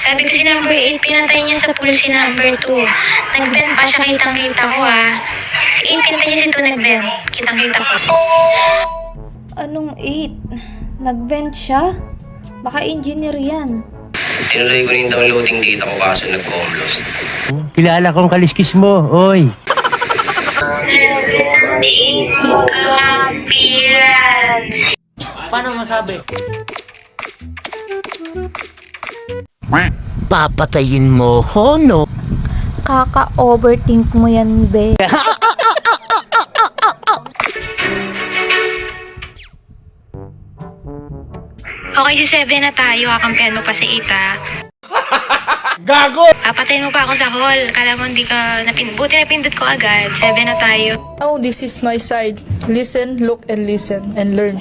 Sabi ko si number 8, pinatay niya sa pool si number 2. Nag-bend pa siya, kitang-kita ko Si 8, pinatay niya si 2, nag-bend. Kitang-kita ko. Anong 8? Nag-vent siya? Baka engineer yan. Tinuloy ko rin downloading data ko kaso nag-comlost. Kilala kong kaliskis mo, oy. 78 appearance. Paano masabi? Papatayin mo ho, no? Kaka-overthink mo yan, be. Okay, si 7 na tayo. Kakampihan mo pa si 8, Gago! Papatayin mo pa ako sa hall. Kala mo hindi ka buti napindot ko agad. 7 na tayo. Now, this is my side. Listen, look, and listen, and learn.